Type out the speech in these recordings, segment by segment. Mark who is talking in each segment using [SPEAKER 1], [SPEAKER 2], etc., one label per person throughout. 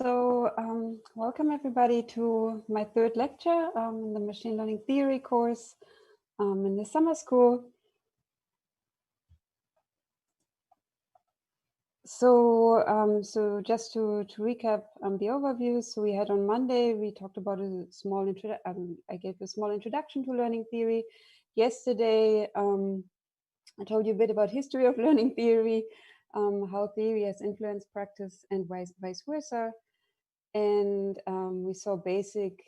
[SPEAKER 1] Welcome everybody to my third lecture in the machine learning theory course in the summer school. So just to recap the overview, so we had on Monday, we talked about a small I gave a small introduction to learning theory. Yesterday, I told you a bit about history of learning theory, how theory has influenced practice and vice versa. And we saw basic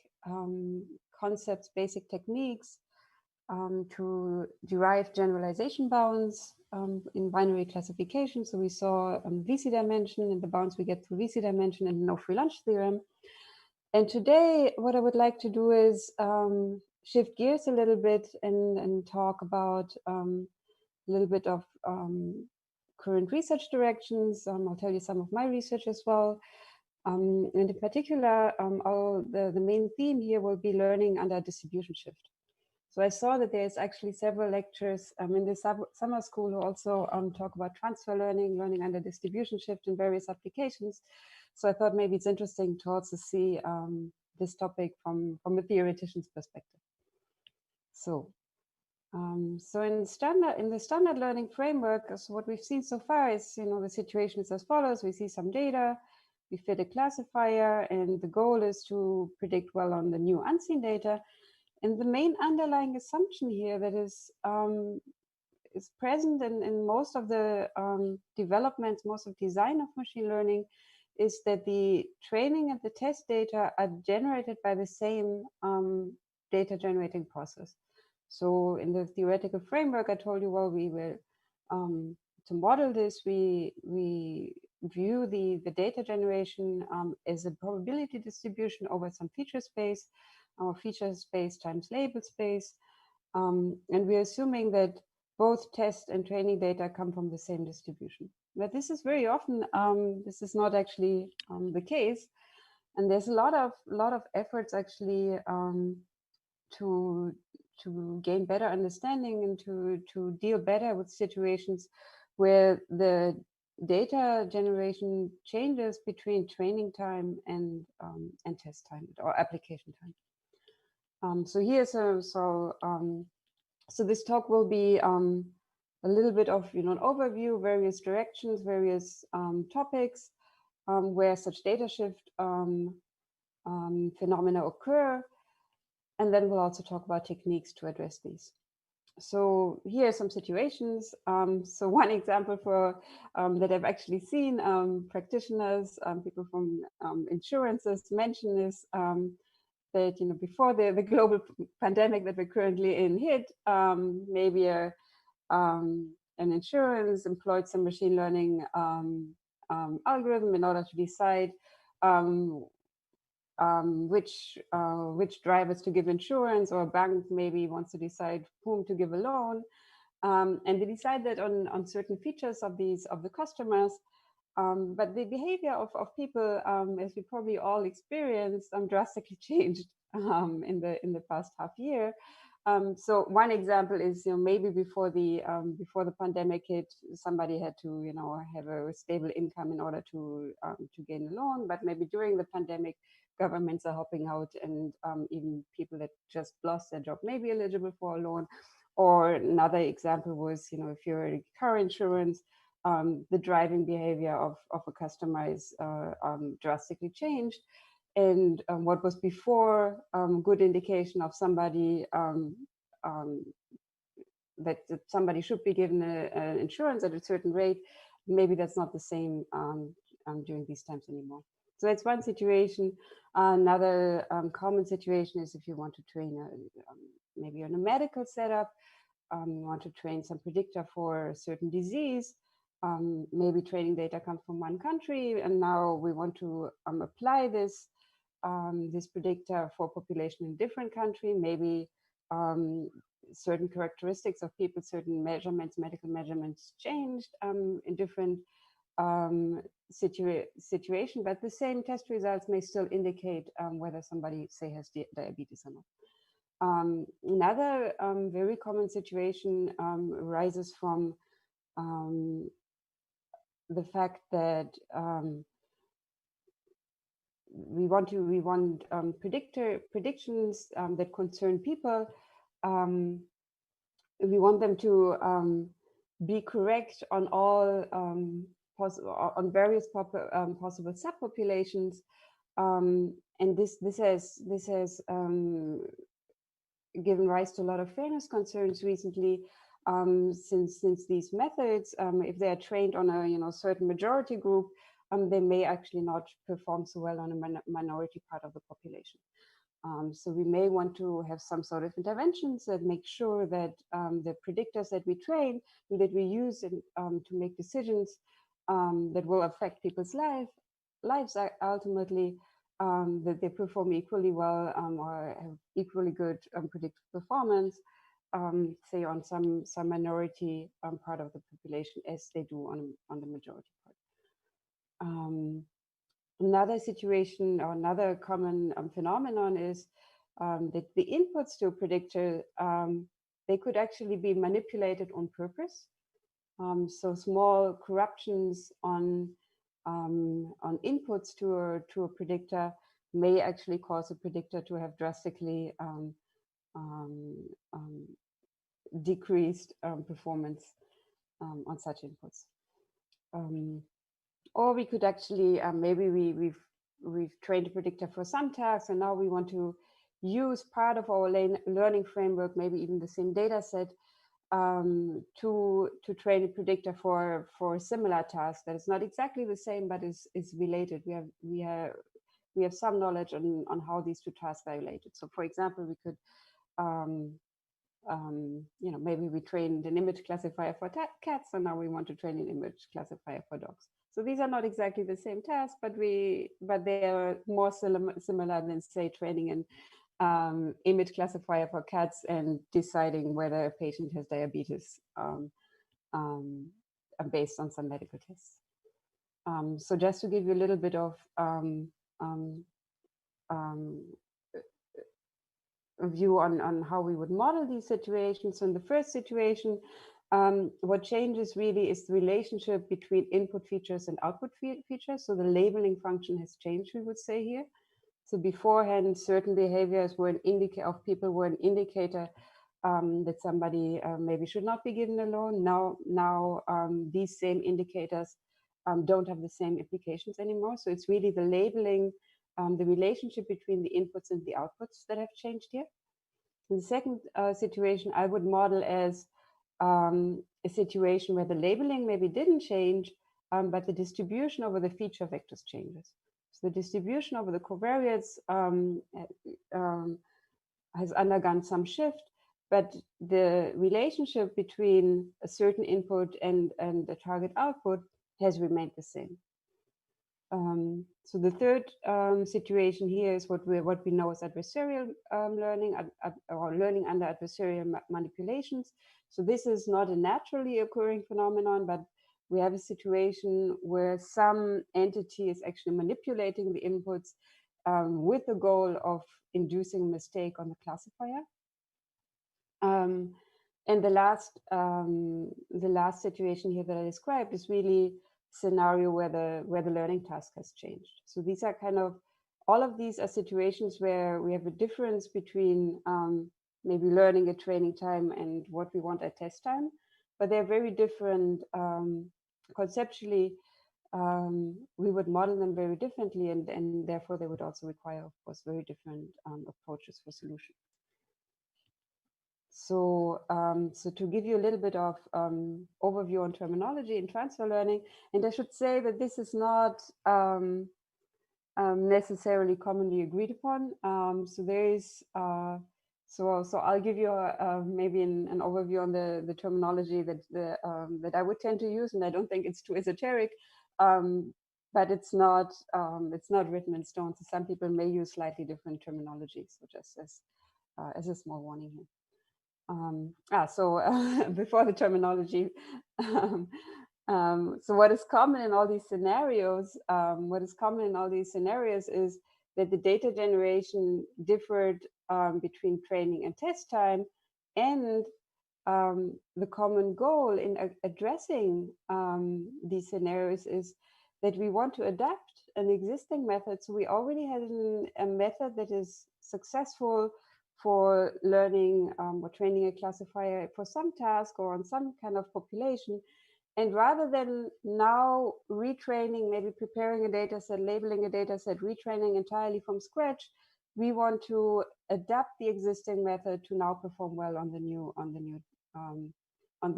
[SPEAKER 1] concepts, basic techniques to derive generalization bounds in binary classification. So we saw VC dimension and the bounds we get through VC dimension and no free lunch theorem. And today, what I would like to do is shift gears a little bit and talk about a little bit of current research directions. I'll tell you some of my research as well. And in particular, the main theme here will be learning under distribution shift. So I saw that there's actually several lectures in the summer school who also talk about transfer learning, learning under distribution shift in various applications. So I thought maybe it's interesting to also see this topic from a theoretician's perspective. So in the standard learning framework, so what we've seen so far is, the situation is as follows. We see some data, we fit a classifier, and the goal is to predict well on the new unseen data. And the main underlying assumption here that is present in most of the developments, most of design of machine learning, is that the training and the test data are generated by the same data generating process. So in the theoretical framework, I told you, well, we will, to model this, we view the data generation as a probability distribution over some feature space, or feature space times label space. And we're assuming that both test and training data come from the same distribution. But this is very often, this is not actually the case. And there's a lot of efforts actually to gain better understanding and to deal better with situations where the data generation changes between training time and test time or application time. So this talk will be a little bit of an overview, various directions, various topics where such data shift phenomena occur, and then we'll also talk about techniques to address these. So here are some situations. So one example for that I've actually seen practitioners, people from insurances mention is that before the global pandemic that we're currently in hit, maybe an insurance employed some machine learning algorithm in order to decide which drivers to give insurance, or a bank maybe wants to decide whom to give a loan, and they decide that on certain features of the customers. But the behavior of people, as we probably all experienced, drastically changed in the past half year. So one example is, maybe before the pandemic hit, somebody had to, have a stable income in order to gain a loan. But maybe during the pandemic, governments are helping out, and even people that just lost their job may be eligible for a loan. Or another example was, if you're a car insurance, the driving behavior of a customer is drastically changed. And what was before good indication of somebody that somebody should be given an insurance at a certain rate, maybe that's not the same during these times anymore. So that's one situation. Another common situation is if you want to train maybe on a medical setup, you want to train some predictor for a certain disease. Maybe training data comes from one country, and now we want to apply this predictor for population in a different country. Maybe certain characteristics of people, certain measurements, medical measurements changed in different situation, but the same test results may still indicate whether somebody, say, has diabetes or not. Another very common situation arises from the fact that we want predictions that concern people. We want them to be correct on all on various possible subpopulations, and this has given rise to a lot of fairness concerns recently, since these methods, if they are trained on a certain majority group, they may actually not perform so well on a minority part of the population. So we may want to have some sort of interventions that make sure that the predictors that we train, that we use to make decisions that will affect people's lives ultimately, that they perform equally well or have equally good predictive performance, say on some minority part of the population as they do on the majority part. Another situation or another common phenomenon is that the inputs to a predictor, they could actually be manipulated on purpose. So small corruptions on inputs to a predictor may actually cause a predictor to have drastically decreased performance on such inputs. Or we could actually, maybe we've trained a predictor for some tasks, and now we want to use part of our learning framework, maybe even the same data set, to train a predictor for a similar task that is not exactly the same, but is related. We have some knowledge on how these two tasks are related. So, for example, we could maybe we trained an image classifier for cats, and now we want to train an image classifier for dogs. So these are not exactly the same tasks, but they are more similar than, say, training an image classifier for cats and deciding whether a patient has diabetes based on some medical tests. So just to give you a little bit of a view on how we would model these situations. So in the first situation, what changes really is the relationship between input features and output features. So the labeling function has changed, we would say here. So beforehand, certain behaviors were an indicator of people were an indicator that somebody maybe should not be given a loan. Now these same indicators don't have the same implications anymore. So it's really the labeling, the relationship between the inputs and the outputs that have changed here. In the second situation, I would model as a situation where the labeling maybe didn't change, but the distribution over the feature vectors changes. So the distribution over the covariates has undergone some shift, but the relationship between a certain input and the target output has remained the same. So the third situation here is what we know as adversarial learning, or learning under adversarial manipulations. So this is not a naturally occurring phenomenon, but we have a situation where some entity is actually manipulating the inputs with the goal of inducing a mistake on the classifier. And the last situation here that I described is really scenario where the learning task has changed. So these are kind of, all of these are situations where we have a difference between maybe learning at training time and what we want at test time, but they're very different conceptually. We would model them very differently, and therefore they would also require, of course, very different approaches for solution. So, so to give you a little bit of overview on terminology in transfer learning, and I should say that this is not necessarily commonly agreed upon. So there is, so I'll give you maybe an overview on the terminology that I would tend to use, and I don't think it's too esoteric, but it's not written in stone. So some people may use slightly different terminology. So just as a small warning here. So before the terminology, so what is common in all these scenarios? Is that the data generation differed between training and test time, and the common goal in addressing these scenarios is that we want to adapt an existing method. So we already had a method that is successful for learning or training a classifier for some task or on some kind of population. And rather than now retraining, maybe preparing a data set, labeling a data set, retraining entirely from scratch, we want to adapt the existing method to now perform well on the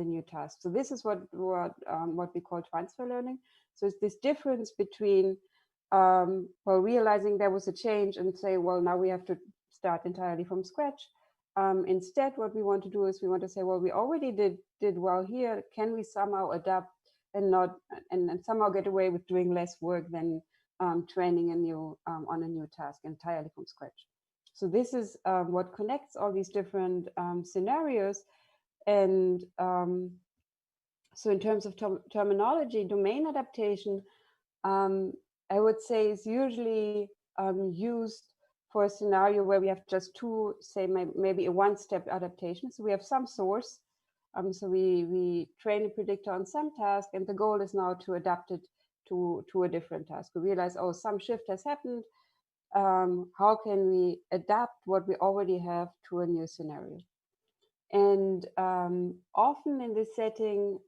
[SPEAKER 1] new task. So this is what we call transfer learning. So it's this difference between well, realizing there was a change and say, well, now we have to start entirely from scratch. Instead, what we want to do is we want to say, well, we already did well here. Can we somehow adapt and somehow get away with doing less work than training on a new task entirely from scratch? So this is what connects all these different scenarios. And so in terms of terminology, domain adaptation, I would say is usually used for a scenario where we have just two, say maybe a one-step adaptation. So we have some source. So we train a predictor on some task, and the goal is now to adapt it to a different task. We realize, oh, some shift has happened. How can we adapt what we already have to a new scenario? And often in this setting,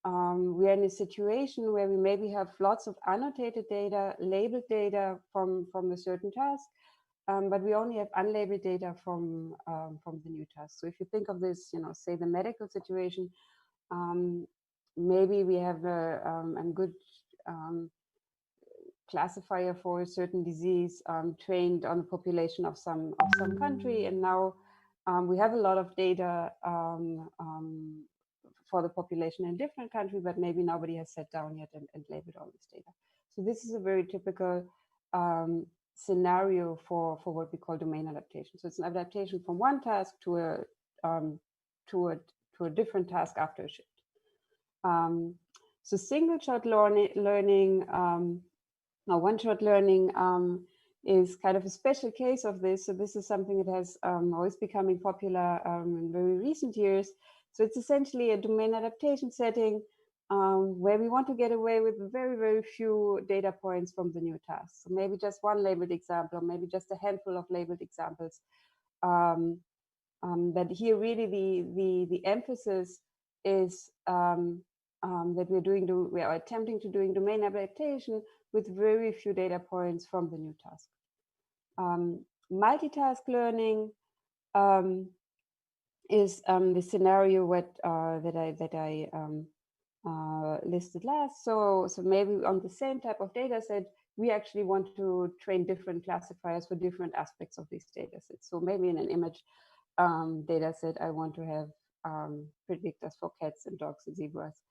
[SPEAKER 1] we are in a situation where we maybe have lots of annotated data, labeled data from a certain task, but we only have unlabeled data from the new task. So if you think of this, say the medical situation, maybe we have a good classifier for a certain disease trained on the population of some country, and now we have a lot of data for the population in a different country, but maybe nobody has sat down yet and labeled all this data. So this is a very typical scenario for what we call domain adaptation. So it's an adaptation from one task to a different task after a shift. So single shot learning now, one-shot learning is kind of a special case of this. So this is something that has always becoming popular in very recent years. So it's essentially a domain adaptation setting where we want to get away with very, very few data points from the new task. So maybe just one labeled example, or maybe just a handful of labeled examples. But here really the emphasis is that we are attempting to doing domain adaptation with very few data points from the new task. Multitask learning is the scenario that I listed last. So maybe on the same type of data set, we actually want to train different classifiers for different aspects of these data sets. So maybe in an image data set, I want to have predictors for cats and dogs and zebras.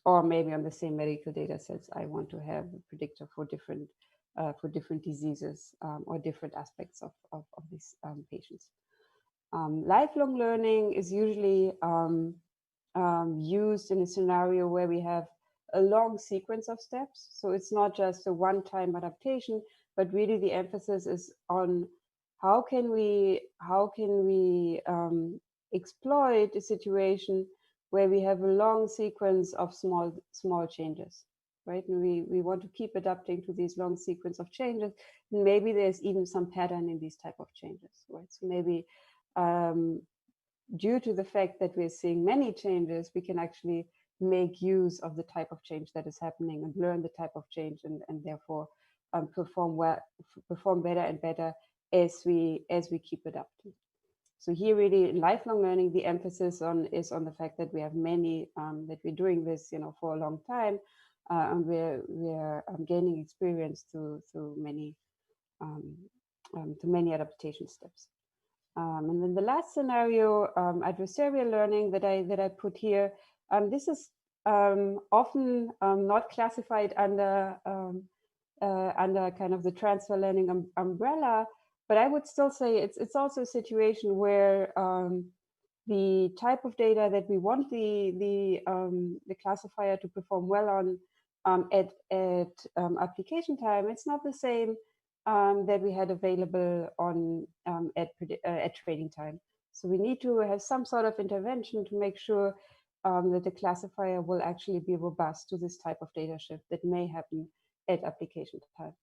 [SPEAKER 1] Or maybe on the same medical data sets, I want to have a predictor for different diseases or different aspects of these patients. Lifelong learning is usually used in a scenario where we have a long sequence of steps. So it's not just a one-time adaptation, but really the emphasis is on how can we exploit a situation where we have a long sequence of small changes, right? And we want to keep adapting to these long sequence of changes. And maybe there's even some pattern in these type of changes, right? So maybe due to the fact that we're seeing many changes, we can actually make use of the type of change that is happening and learn the type of change and therefore perform better and better as we keep adapting. So here really in lifelong learning, the emphasis is on the fact that we have many, that we're doing this, for a long time, and we're gaining experience through many adaptation steps. And then the last scenario, adversarial learning that I put here, this is often not classified under kind of the transfer learning umbrella, but I would still say it's also a situation where the type of data that we want the classifier to perform well on at application time, it's not the same that we had available on at training time. So we need to have some sort of intervention to make sure that the classifier will actually be robust to this type of data shift that may happen at application time.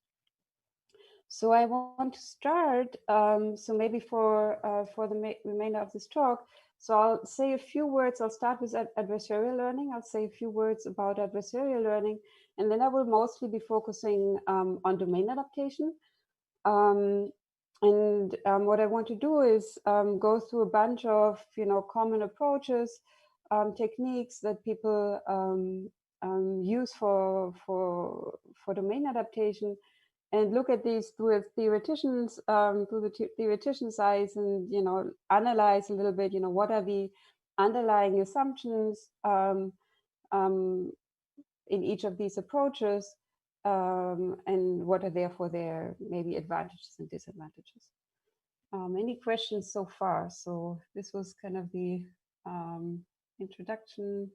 [SPEAKER 1] So I want to start, so maybe for the remainder of this talk, so I'll say a few words. I'll start with adversarial learning. I'll say a few words about adversarial learning, and then I will mostly be focusing on domain adaptation. What I want to do is go through a bunch of common approaches, techniques that people use for domain adaptation, and look at these through theoreticians, through the theoretician's eyes, and analyze a little bit. What are the underlying assumptions in each of these approaches, and what are therefore their maybe advantages and disadvantages. Any questions so far? So this was kind of the introduction.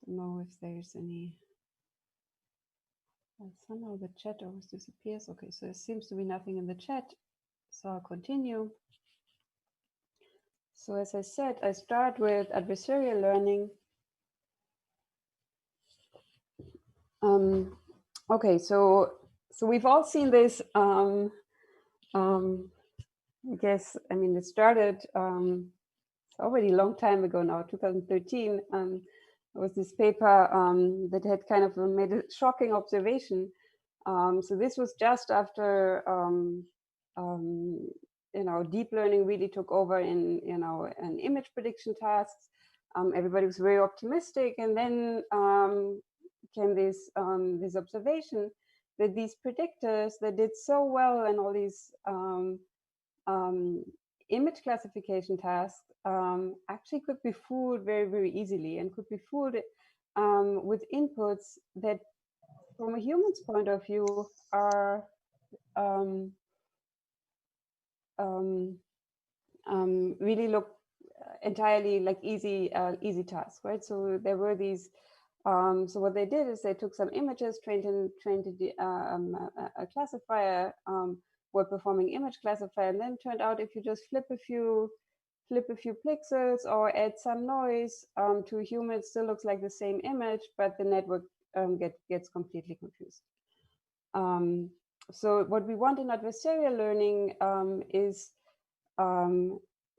[SPEAKER 1] Don't know if there's any. Somehow the chat always disappears. Okay, so there seems to be nothing in the chat, so I'll continue. So as I said, I start with adversarial learning. Okay, so we've all seen this. I guess, I mean, it started already a long time ago now, 2013. There was this paper that had kind of made a shocking observation. So this was just after deep learning really took over in an image prediction tasks. Everybody was very optimistic, and then came this this observation that these predictors that did so well in all these image classification tasks actually could be fooled very, very easily, and could be fooled with inputs that, from a human's point of view, are really look entirely like easy tasks, right? So there were these. So what they did is they took some images, trained a classifier, were performing image classifier, and then turned out if you just flip a few pixels or add some noise to a human, it still looks like the same image, but the network gets completely confused. So what we want in adversarial learning is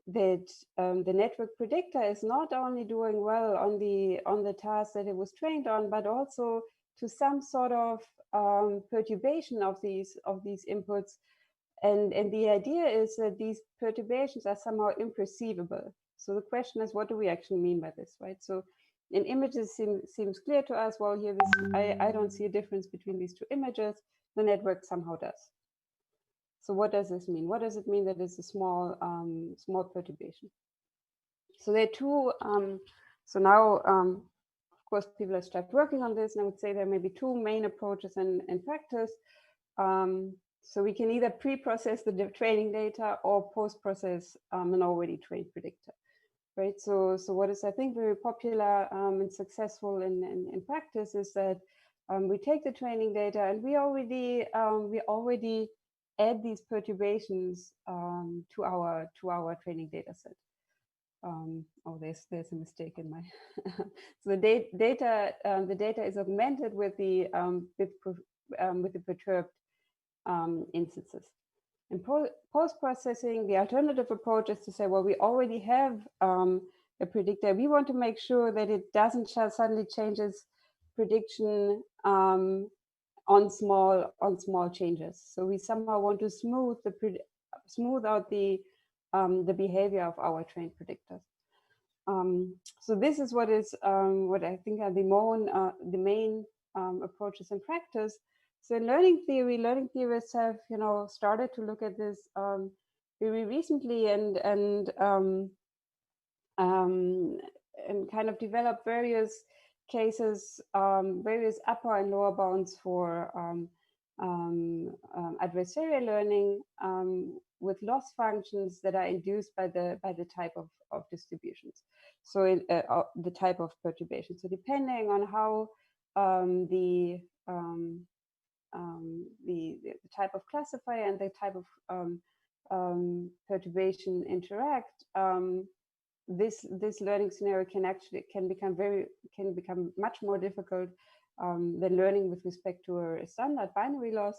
[SPEAKER 1] that the network predictor is not only doing well on the task that it was trained on, but also to some sort of perturbation of these inputs. And the idea is that these perturbations are somehow imperceivable. So the question is, what do we actually mean by this, right? So in images seems clear to us. Well, here I don't see a difference between these two images. The network somehow does. So what does this mean? What does it mean that it's a small perturbation? So there are two. So now, of course, people have started working on this, and I would say there may be two main approaches in practice. So we can either pre-process the training data or post-process an already trained predictor, right? So what is, I think, very popular and successful in practice is that we take the training data and we already add these perturbations to our training data set. Oh, there's a mistake in my. So the data is augmented with the perturbed instances. In post-processing, the alternative approach is to say, well, we already have a predictor. We want to make sure that it doesn't suddenly changes prediction on small changes. So we somehow want to smooth out the behavior of our trained predictors. So this is what I think are the main approaches in practice. So in learning theorists have started to look at this very recently and kind of develop various cases, various upper and lower bounds for adversarial learning with loss functions that are induced by the type of distributions. So the type of perturbation. So depending on how the type of classifier and the type of perturbation interact, this learning scenario can become much more difficult than learning with respect to a standard binary loss,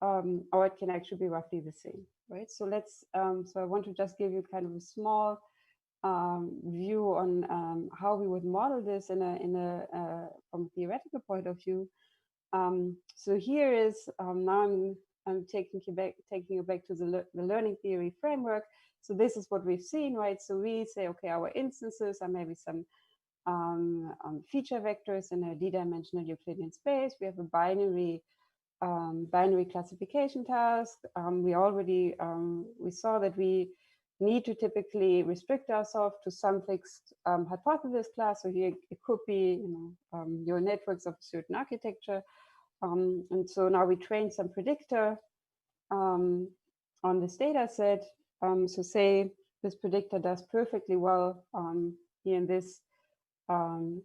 [SPEAKER 1] or it can actually be roughly the same, right? So let's so I want to just give you kind of a small view on how we would model this in a from a theoretical point of view. So here is now I'm taking you back to the learning theory framework. So this is what we've seen, right? So we say, okay, our instances are maybe some feature vectors in a d-dimensional Euclidean space. We have a binary classification task. We already we saw that we need to typically restrict ourselves to some fixed hypothesis class. So here it could be, your networks of a certain architecture. And so now we train some predictor on this data set. So say this predictor does perfectly well here in this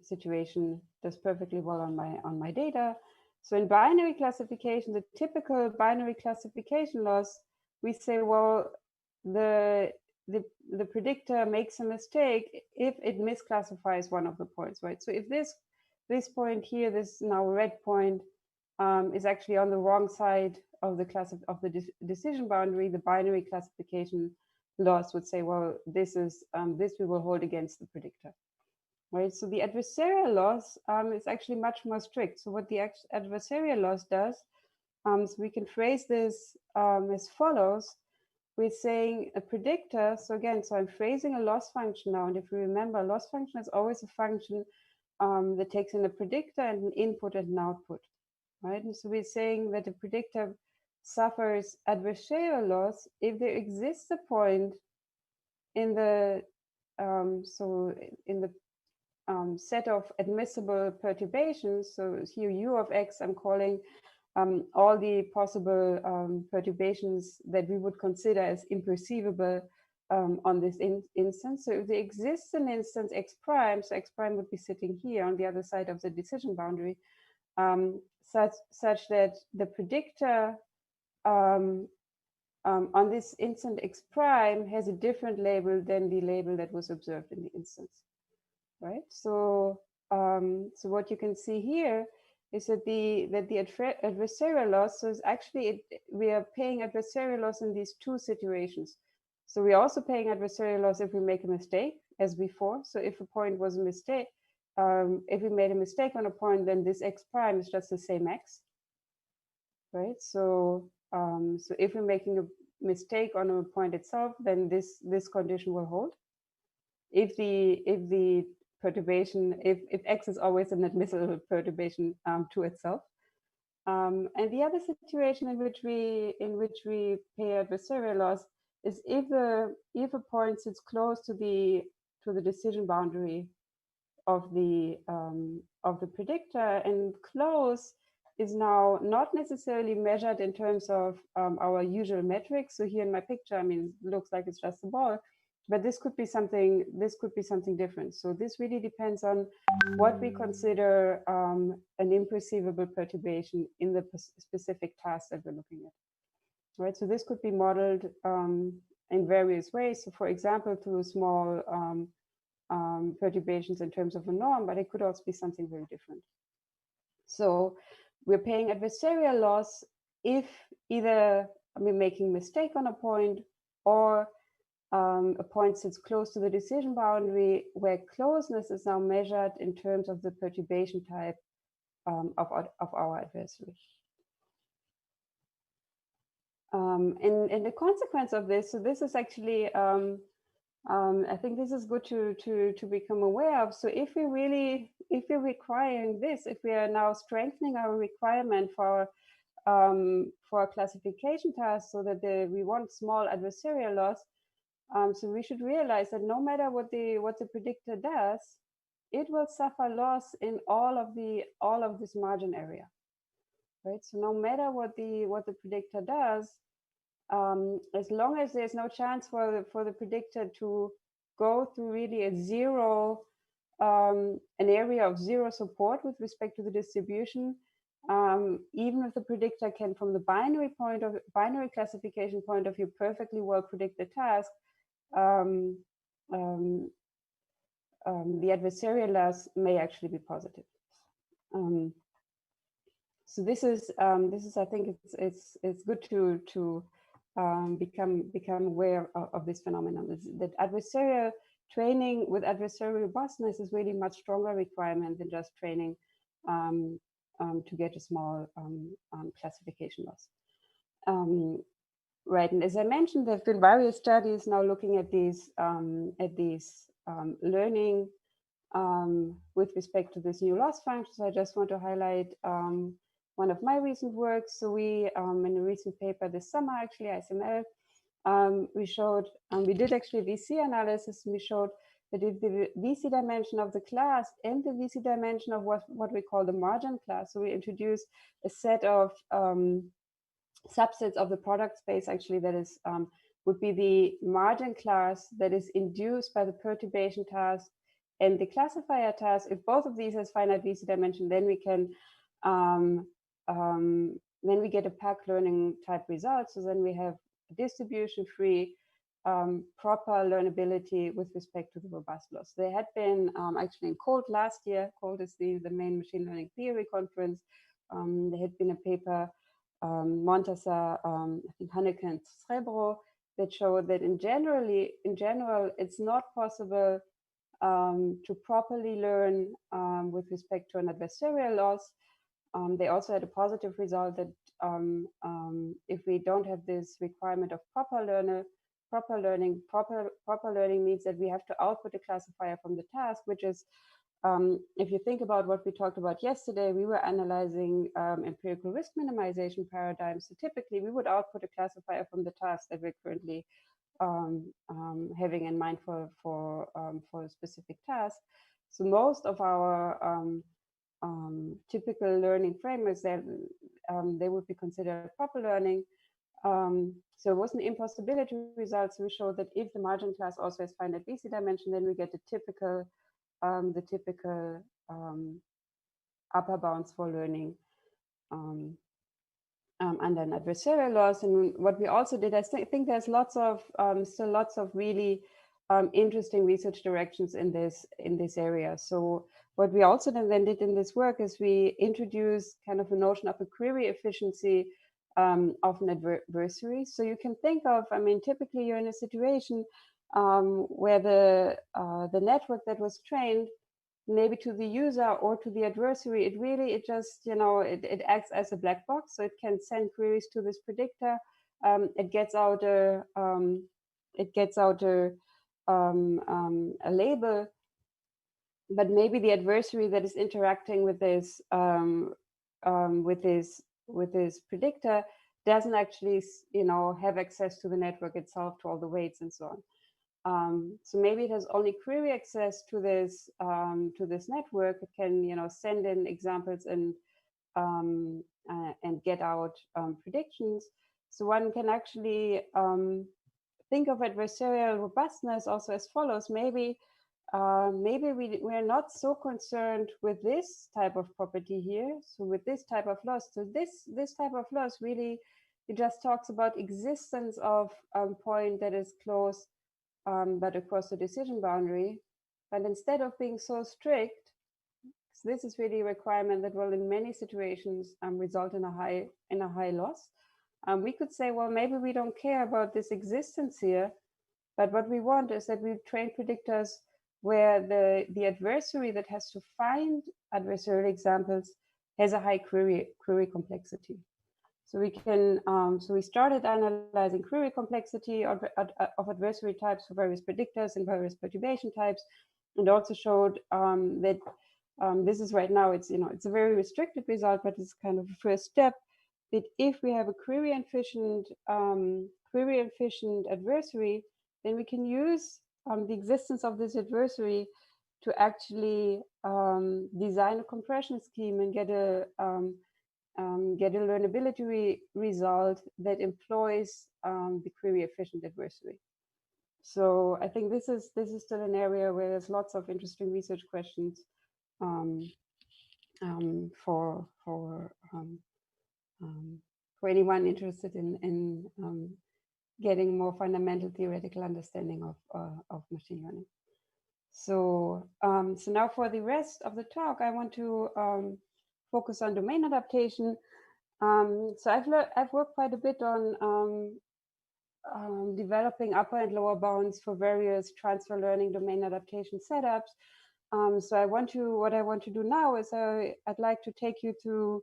[SPEAKER 1] situation, does perfectly well on my data. So in binary classification, the typical binary classification loss, we say, well, the predictor makes a mistake if it misclassifies one of the points, right? So if this point here, this now red point, is actually on the wrong side of the decision boundary, the binary classification loss would say, well, this we will hold against the predictor. Right, so the adversarial loss is actually much more strict. So what the adversarial loss does, so we can phrase this as follows. We're saying a predictor, so again, so I'm phrasing a loss function now, and if you remember, a loss function is always a function that takes in a predictor and an input and an output, right? And so we're saying that the predictor suffers adversarial loss if there exists a point in the set of admissible perturbations. So here u of x, I'm calling all the possible perturbations that we would consider as imperceivable on this instance. So if there exists an instance x prime, so x prime would be sitting here on the other side of the decision boundary, such that the predictor on this instant x prime has a different label than the label that was observed in the instance. Right, so so what you can see here is that the adversarial loss, so is actually we are paying adversarial loss in these two situations. So we're also paying adversarial loss if we make a mistake, as before. So if a point was a mistake, if we made a mistake on a point, then this x prime is just the same x, right? So so if we're making a mistake on a point itself, then this condition will hold. If the perturbation, if x is always an admissible perturbation to itself. And the other situation in which we pay adversarial loss is if a point sits close to the decision boundary of the predictor, and close is now not necessarily measured in terms of our usual metrics. So here in my picture, I mean, it looks like it's just a ball, but this could be something different. So this really depends on what we consider an imperceivable perturbation in the specific task that we're looking at. Right, so this could be modeled in various ways. So for example, through small perturbations in terms of a norm, but it could also be something very different. So we're paying adversarial loss if either we're making a mistake on a point, or a point sits close to the decision boundary, where closeness is now measured in terms of the perturbation type of our adversary. And the consequence of this, so this is actually, I think this is good to become aware of. So if we're requiring this, if we are now strengthening our requirement for a classification task, so that we want small adversarial loss, so we should realize that no matter what the predictor does, it will suffer loss in all of this margin area, right? So no matter what the predictor does, as long as there's no chance for the predictor to go through really a zero, an area of zero support with respect to the distribution, even if the predictor can, from the binary classification point of view, perfectly well predict the task, the adversarial loss may actually be positive. So this is I think it's good to become aware of this phenomenon. That adversarial training with adversarial robustness is really much stronger requirement than just training to get a small classification loss. Right, and as I mentioned, there have been various studies now looking at these learning with respect to this new loss function. So I just want to highlight one of my recent works. So we, in a recent paper this summer, actually, ISML, we showed, we did actually VC analysis, and we showed that if the VC dimension of the class and the VC dimension of what we call the margin class, so we introduced a set of subsets of the product space actually that is would be the margin class that is induced by the perturbation task and the classifier task. If both of these has finite VC dimension, then we can then we get a packed learning type result. So then we have distribution free proper learnability with respect to the robust loss. There had been actually in COLD last year. COLD is the main machine learning theory conference. There had been a paper Montasa, I think Haneke and Srebro, that showed that in general, it's not possible to properly learn with respect to an adversarial loss. They also had a positive result that if we don't have this requirement of proper learning means that we have to output a classifier from the task, which is if you think about what we talked about yesterday, we were analyzing empirical risk minimization paradigms. So typically, we would output a classifier from the task that we're currently having in mind for a specific task. So most of our typical learning frameworks, they would be considered proper learning. So it was an impossibility result. So we showed that if the margin class also has finite VC dimension, then we get the typical upper bounds for learning under an adversarial loss. And what we also did, I think there's still lots of really interesting research directions in this area. So what we also then did in this work is we introduced kind of a notion of a query efficiency of an adversary. So you can think of, I mean, typically you're in a situation where the network that was trained, maybe to the user or to the adversary, it just, it acts as a black box. So it can send queries to this predictor. It gets out a label, but maybe the adversary that is interacting with this predictor doesn't actually, have access to the network itself, to all the weights and so on. So maybe it has only query access to this network. It can, send in examples and get out predictions. So one can actually think of adversarial robustness also as follows. Maybe we're not so concerned with this type of property here. So with this type of loss, so this type of loss really, it just talks about existence of point that is close but across the decision boundary. But instead of being so strict, so this is really a requirement that will in many situations result in a high loss. We could say, well, maybe we don't care about this existence here, but what we want is that we train predictors where the adversary that has to find adversarial examples has a high query complexity. So we can, so we started analyzing query complexity of adversary types for various predictors and various perturbation types, and also showed that this is right now, it's a very restricted result, but it's kind of a first step. That if we have a query efficient adversary, then we can use the existence of this adversary to actually design a compression scheme and get a learnability result that employs the query efficient adversary. So I think this is still an area where there's lots of interesting research questions for anyone interested in getting more fundamental theoretical understanding of machine learning. So, so now for the rest of the talk, I want to focus on domain adaptation. So I've worked quite a bit on developing upper and lower bounds for various transfer learning domain adaptation setups. So what I want to do now is I'd like to take you through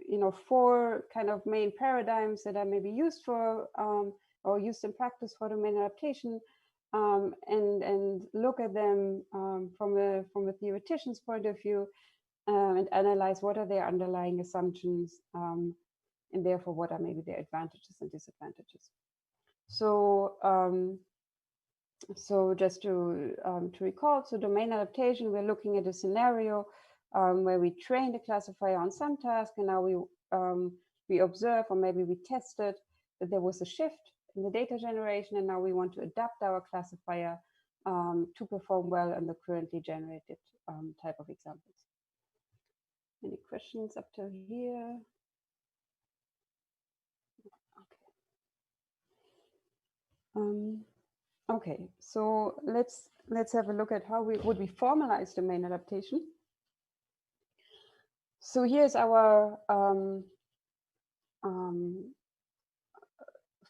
[SPEAKER 1] you know, 4 kind of main paradigms that are maybe used for or used in practice for domain adaptation, and look at them from a theoretician's point of view, and analyze what are their underlying assumptions, and therefore what are maybe their advantages and disadvantages. So so just to recall, so domain adaptation, we're looking at a scenario where we trained a classifier on some task, and now we observe, or maybe we tested, that there was a shift in the data generation, and now we want to adapt our classifier to perform well on the currently generated type of examples. Any questions up to here? Okay. Okay, so let's have a look at how we formalize domain adaptation. So here's our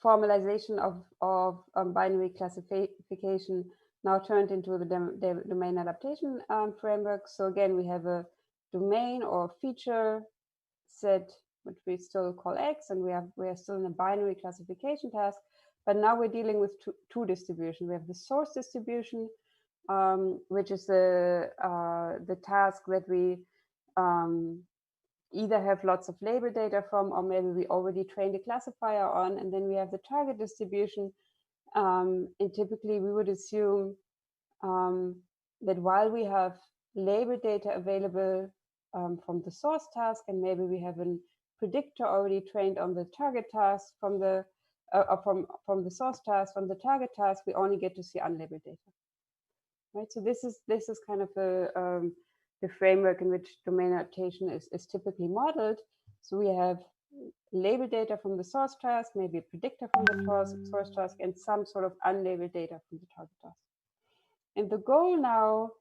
[SPEAKER 1] formalization of binary classification now turned into the domain adaptation framework. So again, we have a domain or feature set, which we still call X, and we are still in a binary classification task. But now we're dealing with two distributions. We have the source distribution, which is the task that we either have lots of label data from, or maybe we already trained a classifier on, and then we have the target distribution. And typically we would assume that while we have label data available from the source task, and maybe we have a predictor already trained on the target task from the source task, from the target task, we only get to see unlabeled data. Right. So this is kind of the framework in which domain adaptation is typically modeled. So we have labeled data from the source task, maybe a predictor from the source task, and some sort of unlabeled data from the target task. And the goal now,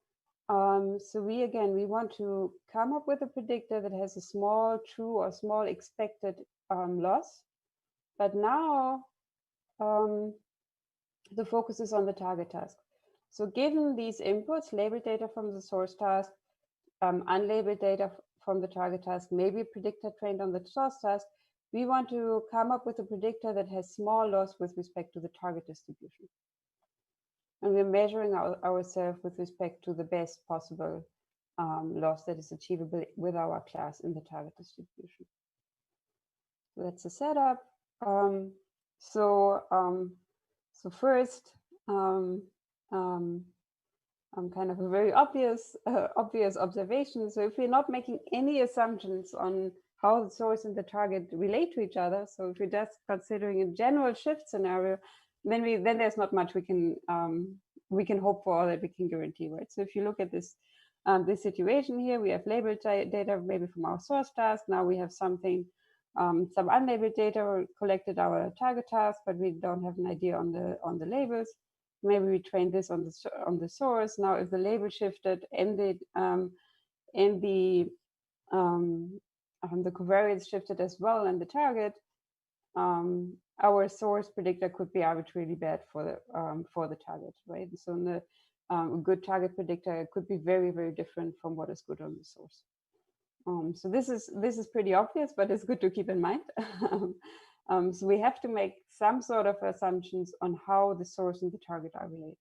[SPEAKER 1] so we want to come up with a predictor that has a small true or small expected loss. But now the focus is on the target task. So given these inputs, labeled data from the source task, unlabeled data from the target task, maybe a predictor trained on the source task, we want to come up with a predictor that has small loss with respect to the target distribution. And we're measuring ourselves with respect to the best possible loss that is achievable with our class in the target distribution. So that's the setup. So first, kind of a very obvious observation. So if we're not making any assumptions on how the source and the target relate to each other, so if we're just considering a general shift scenario, then there's not much we can hope for or that we can guarantee, right? So if you look at this this situation here, we have labeled data maybe from our source task. Now we have something, some unlabeled data collected our target task, but we don't have an idea on the labels. Maybe we train this on the source. Now, if the label shifted and the covariance shifted as well, and the target, our source predictor could be arbitrarily bad for the target, right? So, in the a good target predictor could be very, very different from what is good on the source. So this is pretty obvious, but it's good to keep in mind. So we have to make some sort of assumptions on how the source and the target are related.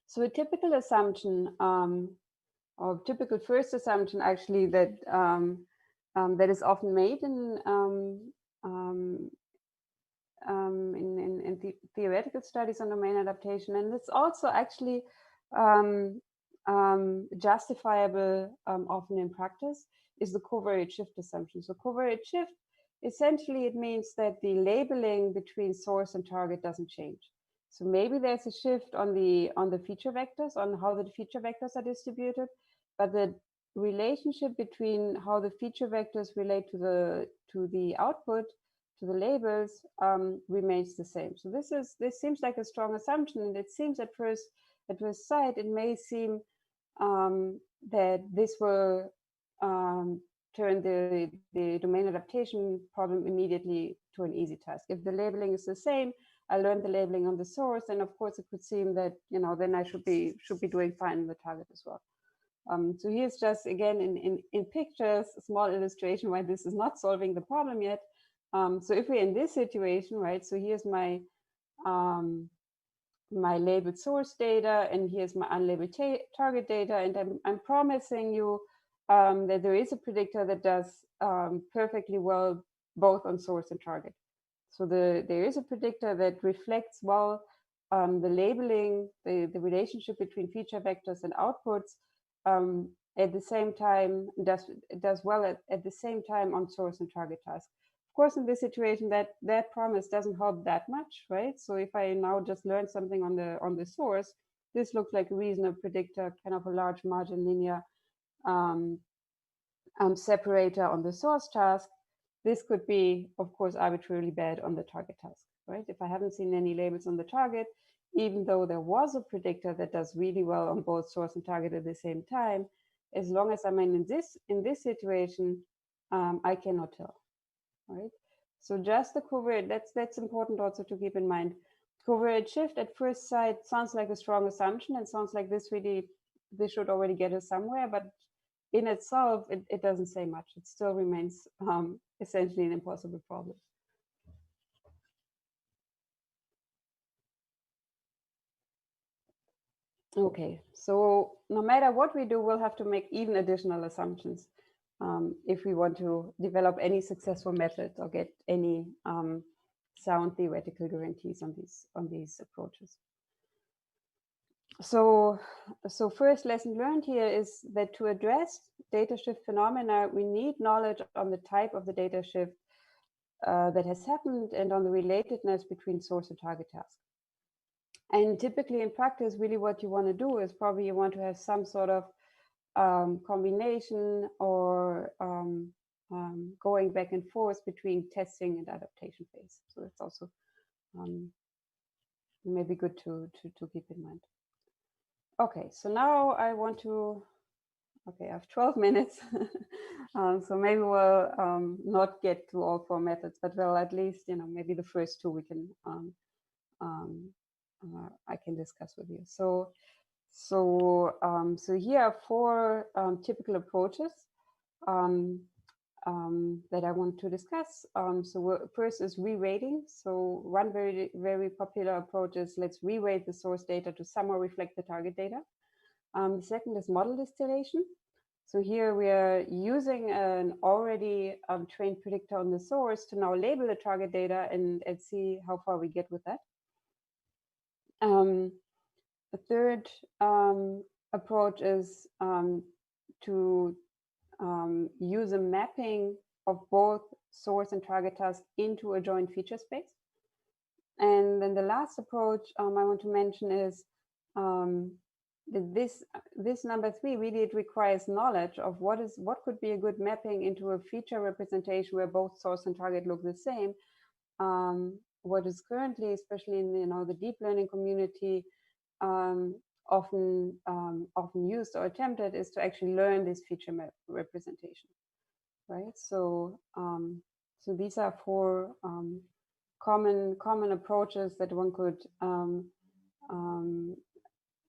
[SPEAKER 1] So a typical assumption, or typical first assumption, actually, that that is often made in theoretical studies on domain adaptation, and it's also actually justifiable often in practice, is the covariate shift assumption. So covariate shift, essentially it means that the labeling between source and target doesn't change. So maybe there's a shift on the feature vectors, on how the feature vectors are distributed, but the relationship between how the feature vectors relate to the output, to the labels remains the same. So this seems like a strong assumption, and it seems at first sight it may seem that this will turn the domain adaptation problem immediately to an easy task. If the labeling is the same, I learned the labeling on the source, and of course it could seem that then I should be doing fine in the target as well. So here's just again in pictures a small illustration why this is not solving the problem yet. So if we're in this situation, right? So here's my my labeled source data, and here's my unlabeled target data, and I'm promising you that there is a predictor that does perfectly well both on source and target. So there is a predictor that reflects well the labeling, the relationship between feature vectors and outputs at the same time, does well at the same time on source and target task. Of course, in this situation, that promise doesn't hold that much, right? So if I now just learn something on the source, this looks like a reasonable predictor, kind of a large margin linear separator on the source task. This could be, of course, arbitrarily bad on the target task, right? If I haven't seen any labels on the target, even though there was a predictor that does really well on both source and target at the same time, as long as I'm in this situation, I cannot tell, right? So just the covariate, that's important also to keep in mind. Covariate shift at first sight sounds like a strong assumption, and sounds like this should already get us somewhere, but in itself, it doesn't say much. It still remains essentially an impossible problem. Okay, so no matter what we do, we'll have to make even additional assumptions if we want to develop any successful methods or get any sound theoretical guarantees on these approaches. So first lesson learned here is that to address data shift phenomena, we need knowledge on the type of the data shift that has happened and on the relatedness between source and target task. And typically in practice, really what you want to do is probably you want to have some sort of combination or going back and forth between testing and adaptation phase. So that's also maybe good to keep in mind. Okay, so now I want to, okay, I have 12 minutes. So maybe we'll not get to all 4 methods, but well, at least, maybe the first 2 we can, I can discuss with you. So here are 4 typical approaches that I want to discuss. So first is reweighting. So one very, very popular approach is let's reweight the source data to somehow reflect the target data. The second is model distillation. So here we are using an already trained predictor on the source to now label the target data and see how far we get with that. The third approach is to use a mapping of both source and target task into a joint feature space. And then the last approach I want to mention is this number 3, really it requires knowledge of what could be a good mapping into a feature representation where both source and target look the same. What is currently, especially in the deep learning community, often used or attempted is to actually learn this feature map representation, right? So so these are 4 common approaches that one could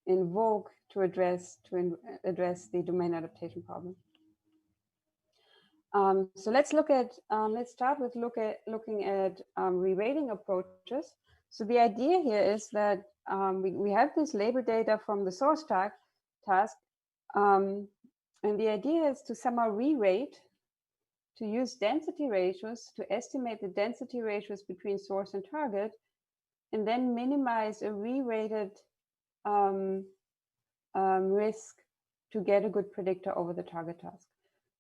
[SPEAKER 1] invoke to address the domain adaptation problem. So let's start with looking at reweighting approaches. So the idea here is that we have this label data from the source task, and the idea is to somehow reweight, to use density ratios to estimate the density ratios between source and target, and then minimize a reweighted risk to get a good predictor over the target task.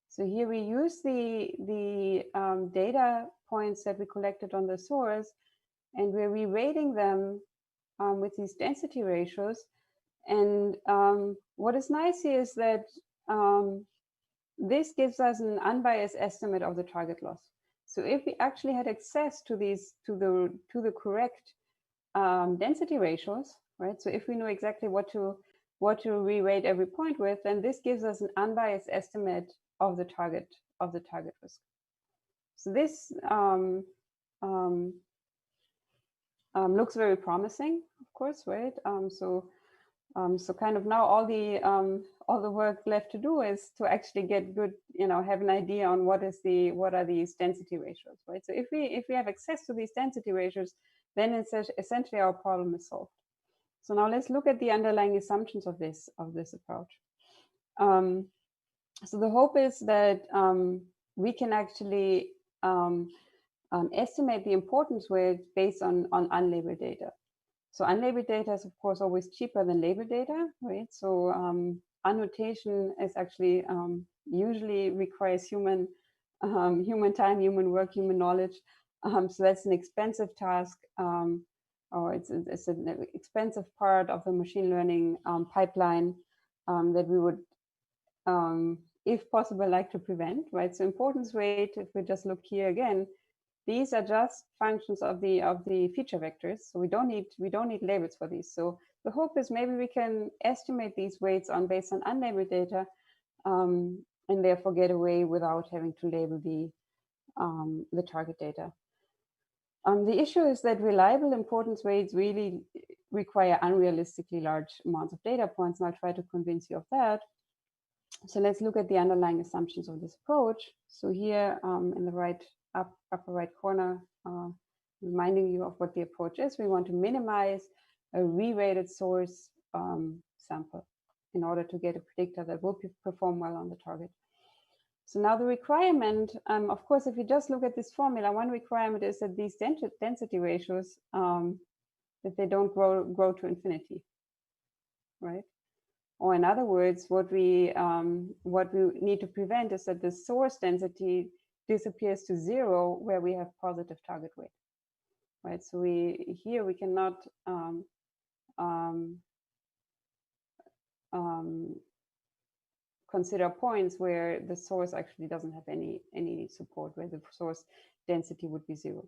[SPEAKER 1] So here we use the data points that we collected on the source, and we're reweighting them with these density ratios. And what is nice here is that this gives us an unbiased estimate of the target loss. So if we actually had access to these, to the correct density ratios, right? So if we know exactly what to reweight every point with, then this gives us an unbiased estimate of the target risk. So this looks very promising, of course, right? So kind of now all the work left to do is to actually get good, have an idea on what are these density ratios, right? So if we have access to these density ratios, then it's essentially our problem is solved. So now let's look at the underlying assumptions of this approach. So the hope is that we can actually estimate the importance weight based on unlabeled data. So unlabeled data is, of course, always cheaper than labeled data, right? So annotation is actually usually requires human time, human work, human knowledge. So that's an expensive task, or it's an expensive part of the machine learning pipeline that we would, if possible, like to prevent, right? So importance weight, if we just look here again, these are just functions of the feature vectors. So we don't need labels for these. So the hope is maybe we can estimate these weights based on unlabeled data, and therefore get away without having to label the target data. The issue is that reliable importance weights really require unrealistically large amounts of data points, and I'll try to convince you of that. So let's look at the underlying assumptions of this approach. So here in the upper right corner, reminding you of what the approach is, we want to minimize a reweighted source sample in order to get a predictor that will perform well on the target. So now the requirement, of course, if you just look at this formula, one requirement is that these density ratios, that they don't grow to infinity, right? Or in other words, what we need to prevent is that the source density disappears to zero where we have positive target weight, right? So we cannot consider points where the source actually doesn't have any support, where the source density would be zero.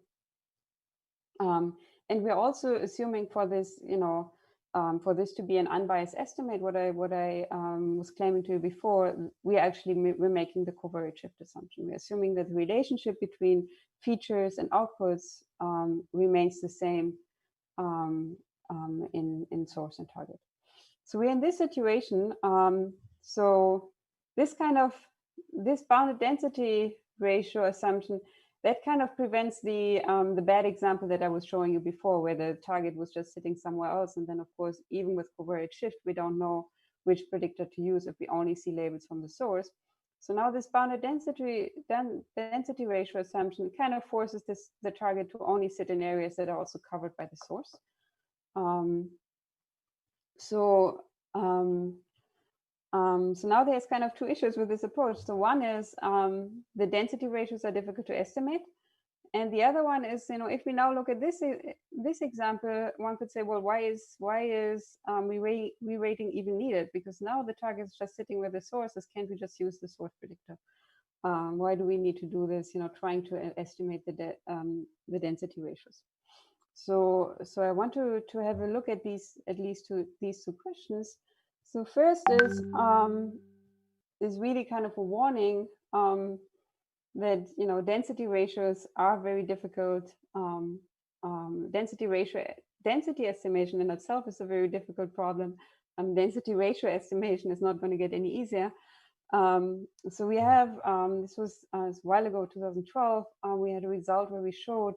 [SPEAKER 1] And we're also assuming for this, for this to be an unbiased estimate, what I was claiming to you before, we're making the covariate shift assumption. We're assuming that the relationship between features and outputs remains the same in source and target. So we're in this situation. So this bounded density ratio assumption, that kind of prevents the bad example that I was showing you before, where the target was just sitting somewhere else. And then, of course, even with covariate shift, we don't know which predictor to use if we only see labels from the source. So now this bounded density ratio assumption kind of forces the target to only sit in areas that are also covered by the source. So now there's kind of two issues with this approach. So one is the density ratios are difficult to estimate. And the other one is, if we now look at this example, one could say, well, why is reweighting even needed? Because now the target is just sitting where the source is. Can't we just use the source predictor? Why do we need to do this, trying to estimate the density ratios? So I want to have a look at these two questions. So first is really kind of a warning that density ratios are very difficult. Density estimation in itself is a very difficult problem. Density ratio estimation is not going to get any easier. So we have this was a while ago, 2012. We had a result where we showed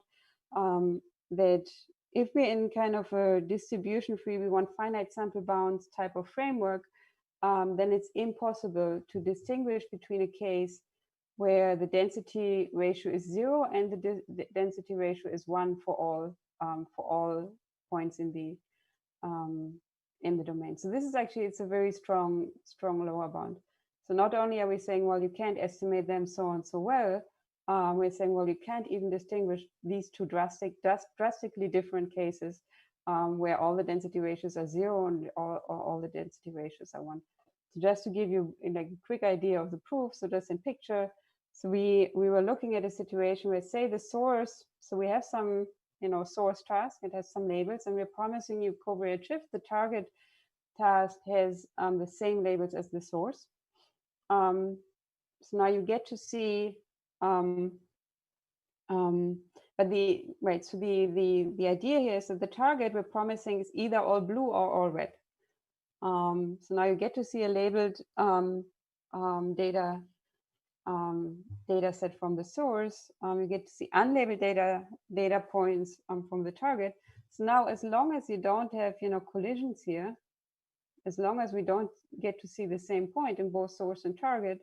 [SPEAKER 1] that if we're in kind of a distribution-free, we want finite sample bounds type of framework, then it's impossible to distinguish between a case where the density ratio is 0 and the density ratio is 1 for all points in the domain. So this is actually, it's a very strong lower bound. So not only are we saying, well, you can't estimate them so and so well, we're saying, well, you can't even distinguish these two drastically different cases where all the density ratios are 0 and all the density ratios are 1. So just to give you like a quick idea of the proof, so just in picture, So we were looking at a situation where, say, the source, so we have some, source task, it has some labels, and we're promising you covariate shift. The target task has the same labels as the source. So now you get to see, but the idea here is that the target we're promising is either all blue or all red. So now you get to see a labeled data set from the source. You get to see unlabeled data points from the target. So now, as long as you don't have collisions here, as long as we don't get to see the same point in both source and target,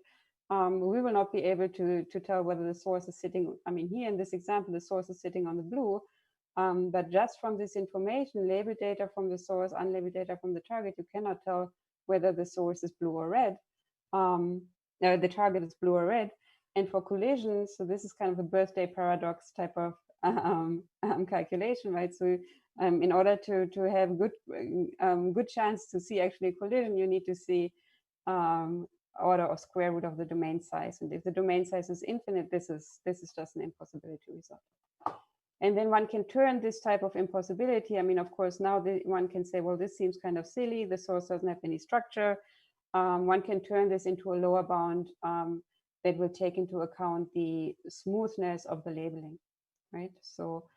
[SPEAKER 1] we will not be able to tell whether the source is sitting. I mean, here in this example, the source is sitting on the blue. But just from this information, labeled data from the source, unlabeled data from the target, you cannot tell whether the source is blue or red. The target is blue or red. And for collisions, so this is kind of a birthday paradox type of calculation, right? So in order to have good chance to see actually a collision, you need to see order or square root of the domain size. And if the domain size is infinite, this is just an impossibility result. And then one can turn this type of impossibility. I mean, of course, now one can say, well, this seems kind of silly. The source doesn't have any structure. One can turn this into a lower bound that will take into account the smoothness of the labeling, right? So,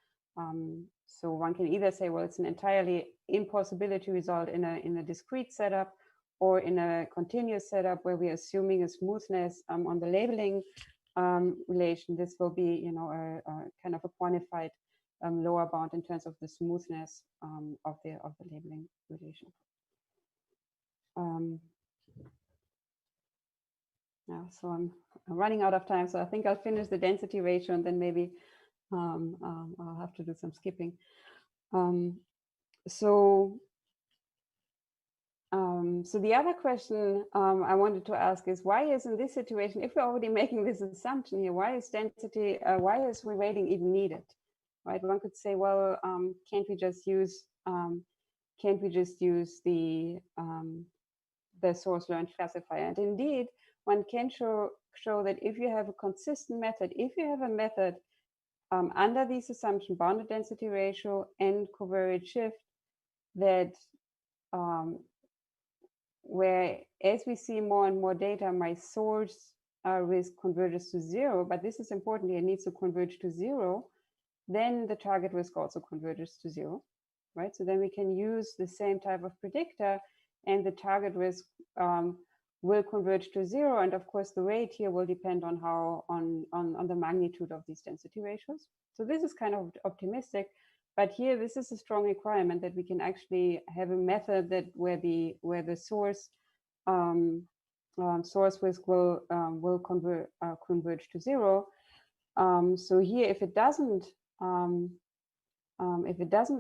[SPEAKER 1] so one can either say, well, it's an entirely impossibility result in a discrete setup, or in a continuous setup where we're assuming a smoothness on the labeling relation. This will be, a kind of a quantified lower bound in terms of the smoothness of the labeling relation. Yeah, so I'm running out of time, so I think I'll finish the density ratio, and then maybe I'll have to do some skipping. So the other question I wanted to ask is, why is in this situation, if we're already making this assumption here, why is density, why is reweighting even needed, right? One could say, well, can't we just use the source learned classifier? And indeed, one can show that if you have a consistent method, if you have a method under these assumptions, bounded density ratio and covariate shift, that where as we see more and more data, my source risk converges to 0, but this is important, it needs to converge to 0, then the target risk also converges to 0, right? So then we can use the same type of predictor, and the target risk will converge to 0. And of course, the rate here will depend on how on the magnitude of these density ratios. So this is kind of optimistic, but here this is a strong requirement that we can actually have a method that where the source risk will converge to 0. So here, if it doesn't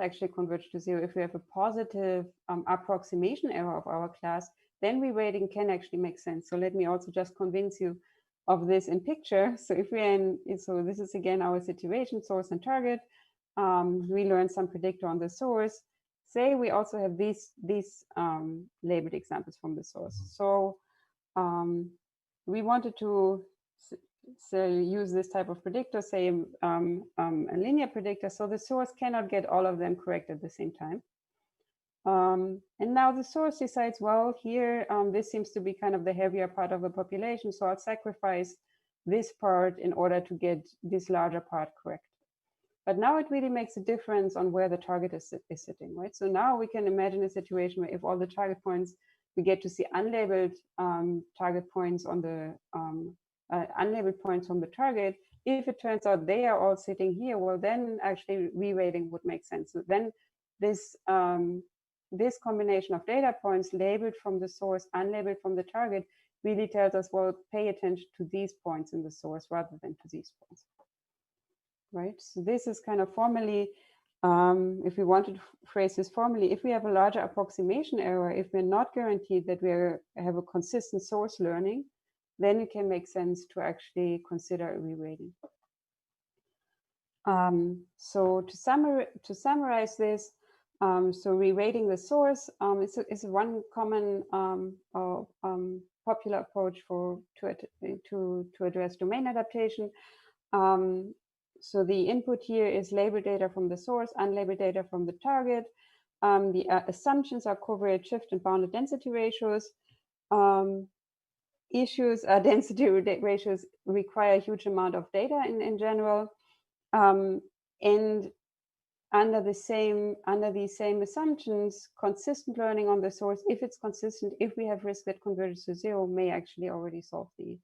[SPEAKER 1] actually converge to 0, if we have a positive approximation error of our class, then reweighting can actually make sense. So let me also just convince you of this in picture. So if so this is again our situation, source and target. We learn some predictor on the source. Say we also have these labeled examples from the source. So we wanted to use this type of predictor, say a linear predictor, so the source cannot get all of them correct at the same time. And now the source decides, well, here, this seems to be kind of the heavier part of the population, so I'll sacrifice this part in order to get this larger part correct. But now it really makes a difference on where the target is sitting, right? So now we can imagine a situation where if all the target points, we get to see unlabeled target points on the unlabeled points on the target. If it turns out they are all sitting here, well, then actually reweighting would make sense. So then this this combination of data points labeled from the source, unlabeled from the target, really tells us, well, pay attention to these points in the source rather than to these points, right? So this is kind of formally, if we wanted to phrase this formally, if we have a larger approximation error, if we're not guaranteed that we have a consistent source learning, then it can make sense to actually consider a reweighting. So to summarize this, so reweighting the source is one common popular popular approach to address domain adaptation. So the input here is labeled data from the source, unlabeled data from the target. The assumptions are covariate shift and bounded density ratios. Issues are density ratios require a huge amount of data in general. And under these same assumptions, consistent learning on the source, if it's consistent, if we have risk that converges to 0, may actually already solve the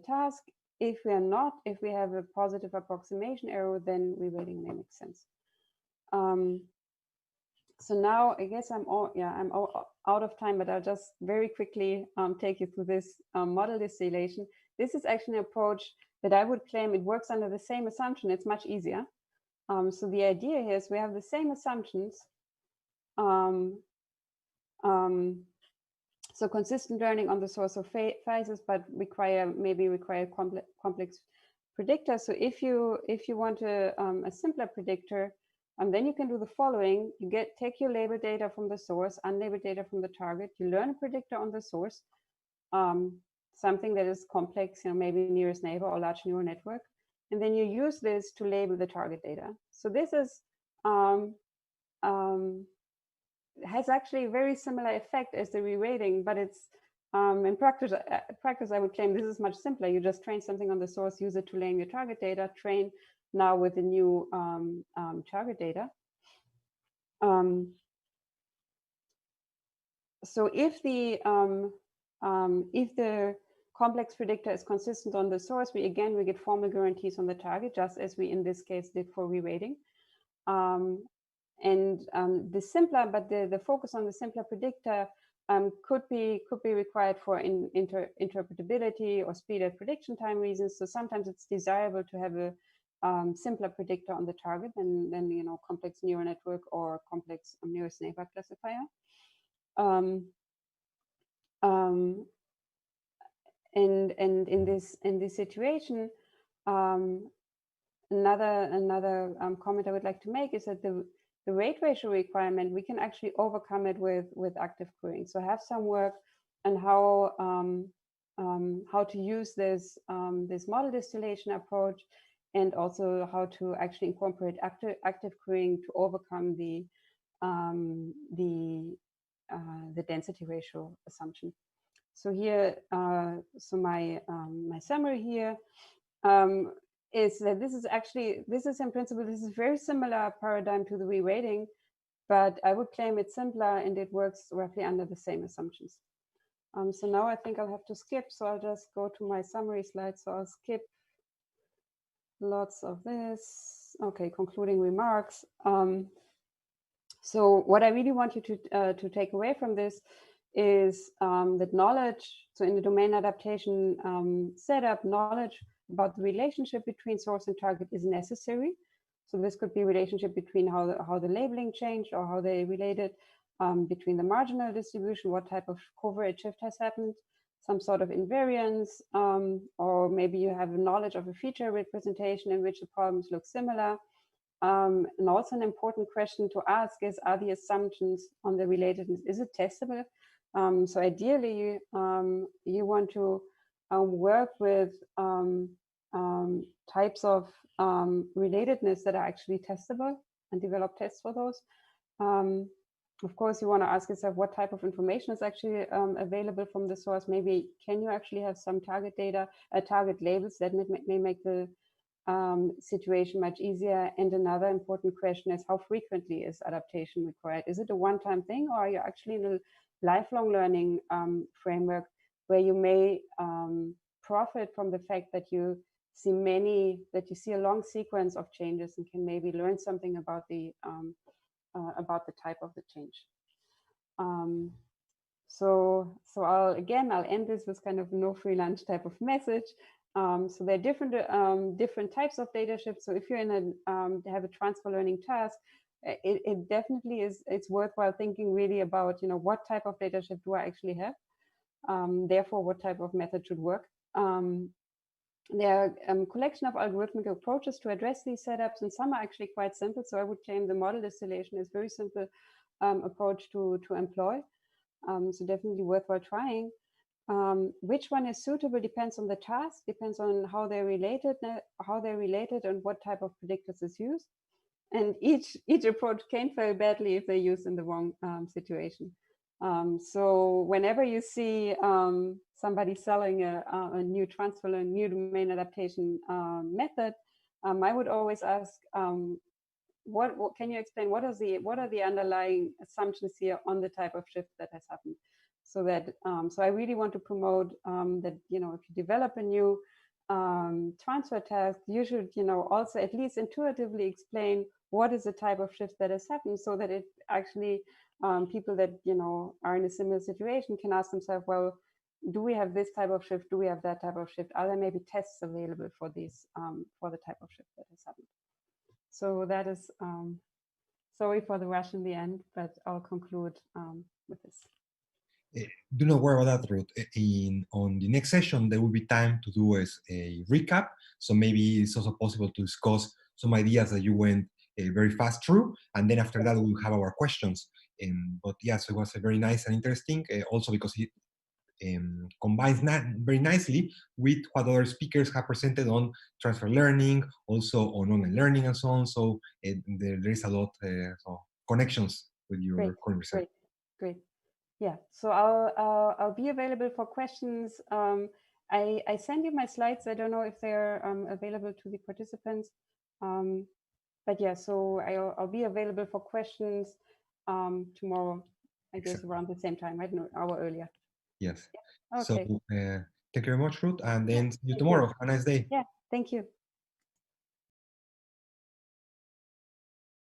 [SPEAKER 1] task. If we are not, if we have a positive approximation error, then reweighting may make sense. So now I guess I'm out of time, but I'll just very quickly take you through this model distillation. This is actually an approach that I would claim it works under the same assumption. It's much easier. So the idea here is we have the same assumptions. So consistent learning on the source of phases, but maybe require complex predictors. So if you want a simpler predictor, then you can do the following. You take your label data from the source, unlabeled data from the target. You learn a predictor on the source, something that is complex, maybe nearest neighbor or large neural network. And then you use this to label the target data. So this is has actually a very similar effect as the reweighting, but it's in practice I would claim this is much simpler. You just train something on the source, use it to learn your target data, train now with the new target data. So if the complex predictor is consistent on the source, we get formal guarantees on the target, just as we in this case did for reweighting. The simpler, but the focus on the simpler predictor could be required for interpretability or speed at prediction time reasons. So sometimes it's desirable to have a simpler predictor on the target than complex neural network or complex nearest neighbor classifier. And in this situation, another comment I would like to make is that the weight ratio requirement, we can actually overcome it with active querying. So have some work on how to use this model distillation approach, and also how to actually incorporate active querying to overcome the density ratio assumption. So here, my summary here is that this is in principle, this is very similar paradigm to the reweighting, but I would claim it's simpler and it works roughly under the same assumptions. So now I think I'll have to skip, so I'll just go to my summary slide. So I'll skip lots of this. Okay, concluding remarks. So what I really want you to take away from this is that knowledge, so in the domain adaptation setup, knowledge about the relationship between source and target is necessary. So this could be relationship between how the labeling changed or how they related, between the marginal distribution, what type of covariate shift has happened, some sort of invariance, or maybe you have a knowledge of a feature representation in which the problems look similar. And also an important question to ask is, are the assumptions on the relatedness, is it testable? So ideally, you want to work with types of relatedness that are actually testable and develop tests for those. Of course, you want to ask yourself what type of information is actually available from the source. Maybe can you actually have some target data, target labels that may make the situation much easier. And another important question is, how frequently is adaptation required? Is it a one-time thing, or are you actually in a lifelong learning framework where you may profit from the fact that you see a long sequence of changes and can maybe learn something about the type of the change. So I'll end this with kind of no free lunch type of message. So there are different types of data shifts. So if you're in have a transfer learning task, it definitely it's worthwhile thinking really about what type of data shift do I actually have. Therefore, what type of method should work. There are a collection of algorithmic approaches to address these setups, and some are actually quite simple. So I would claim the model distillation is a very simple approach to employ. So definitely worthwhile trying. Which one is suitable depends on the task, depends on how they're related, and what type of predictors is used. And each approach can fail badly if they're used in the wrong situation. So whenever you see somebody selling a new transfer learn, new domain adaptation method, I would always ask, what can you explain? What are the underlying assumptions here on the type of shift that has happened? So that so I really want to promote that, you know, if you develop a new transfer task, you should, you know, also at least intuitively explain what is the type of shift that has happened, so that it actually people that, you know, are in a similar situation can ask themselves, well, do we have this type of shift? Do we have that type of shift? Are there maybe tests available for these for the type of shift that has happened? So that is, sorry for the rush in the end, but I'll conclude with this.
[SPEAKER 2] Do not worry about that, Ruth. On the next session, there will be time to do a recap. So maybe it's also possible to discuss some ideas that you went very fast through. And then after that, we'll have our questions. But yes, it was very nice and interesting, also because it combines very nicely with what other speakers have presented on transfer learning, also on online learning and so on. So there is a lot of connections with your current research.
[SPEAKER 1] Great. Yeah, so I'll be available for questions. I send you my slides. I don't know if they're available to the participants, but yeah, so I'll be available for questions tomorrow, I guess around the same time, right? No, an hour earlier.
[SPEAKER 2] Yes.
[SPEAKER 1] Okay.
[SPEAKER 2] So thank you very much, Ruth, and then see you tomorrow. Have a nice day.
[SPEAKER 1] Yeah, thank you.